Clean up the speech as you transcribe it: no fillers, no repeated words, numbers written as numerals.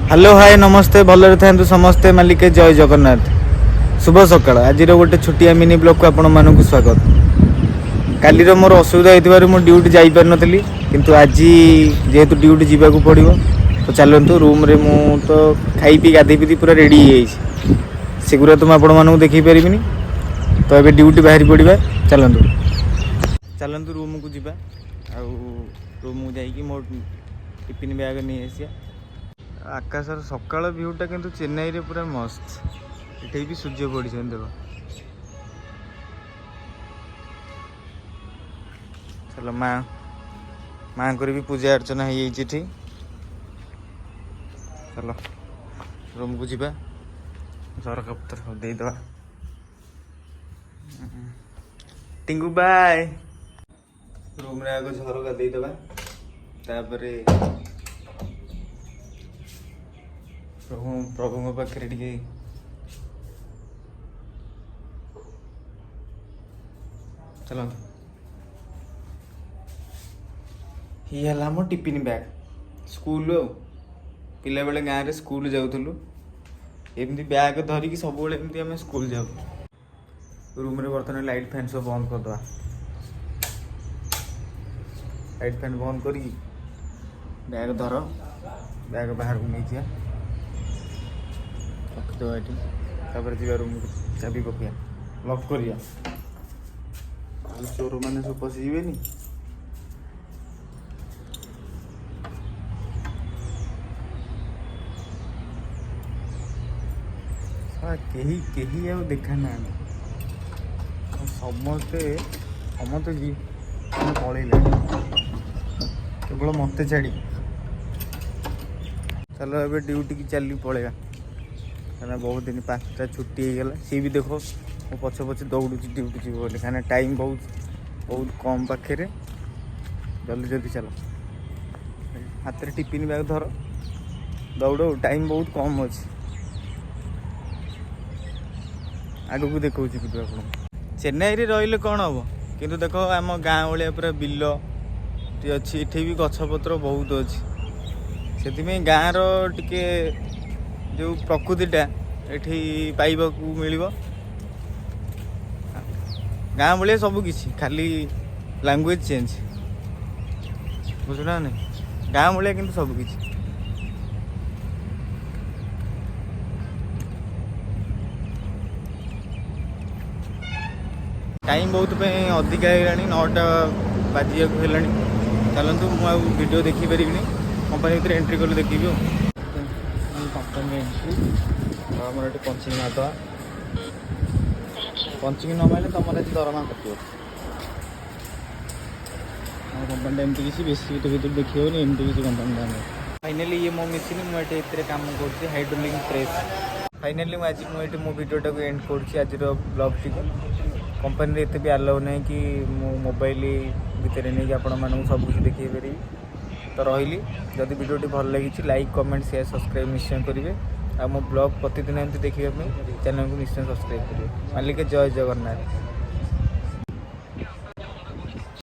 Hello hi नमस्ते भलरे था समस्ते मालिके जय जगन्नाथ शुभ सकाळ आज गोटे छोटिया मिनी ब्लॉग को आपण मानक स्वागत। काली मोर असुविधा होइतिबारु मु ड्यूटी जाई पार नथली किंतु आज जेहेतु ड्यूटी जीवाकू पड़िबो तो चलंतु रूम रे मु तो खाई पी गाधे पी पूरा रेडी हो सेगुरा तो आपण मानक देखि परिबिनी तो एबे ड्यूटी बाहरी पड़िबा चलंतु चलंतु रूम को जीवा आ रूम को जाई कि मोर टिफिन बैग नहीं आसिया। आकाशर सकाळ व्यूटा किंतु चेन्नई रे पूरा मस्त एठे भी सूर्य पड़ी देख चलो माँ को भी पूजा अर्चना हो चलो रूम को जीवा झरका पत्र देदे टिंगू बाय रूम रे आगे झरका देदे तापरे प्रभु पाखे टे चलो ये मो टिफिन बैग स्कूल पिला बेले गाँव में स्कूल जाऊलु एमती बैग धरिकी सब एमती आम स्कूल जाऊ रूम रे बर्तमान लाइट फैन सब बंद करदे लाइट फैन बंद कर बैग धर बैग बाहर को नहीं जा जी रूम चाबी पकड़ लक करिया चोर मैंने सब पशिजे कहीं देखा ना समस्ते समस्ते जी पलैला केवल मत छाड़ी चलो ए ड्यूटी की चली पलैया बहुत दिन 5टा छुट्टी हो गला सी भी देखो मो पछे पछे दौड़ू ड्यूटी जीव बोले कहीं टाइम बहुत कम पाखे जल्दी जल्दी चलो हाथ में टिफिन बैग धर दौड़ टाइम बहुत कम अच्छे आग को देखा चेन्नई रे रही कौन हम किंतु देखो आम गाँ भाया पूरा बिल अच्छी इटे भी गछपत्र बहुत अच्छी से गाँव रे जो प्रकृतिटा ये पाइबाकू मिल गाँ भाया सब किसी खाली लैंग्वेज चेंज बुझुना नहीं गाँ भाया किंतु सब किसी टाइम बहुत अधिका है 9टा बाजिया चलतु मुझे वीडियो देखिपारि कंपनी भर एंट्री कले देखी कंपनी एंट्री आम ये पंचिंग मारद पंचिंग न मारे तुम आज दरमा कटो कंपनी एमती किसी बेसी भर देखी एमती किसी कंपनी फाइनाली ये मो मेसीन मुझे काम कर हाइड्रोलिक प्रेस फाइनाली आज मुझे मो वीडियोटा को एंड कर ब्लॉग टी कंपनी एत भी आलाउ ना कि मोबाइल भितर नहीं आपण मानक सब कुछ देखी पारि तो रही जदि वीडियोटी भल लगी लाइक कमेंट शेयर सब्सक्राइब निश्चय करेंगे आ मो ब्लॉग प्रतिदिन एमती देखा चैनल को निश्चय सब्सक्राइब करेंगे मालिक जय जगन्नाथ।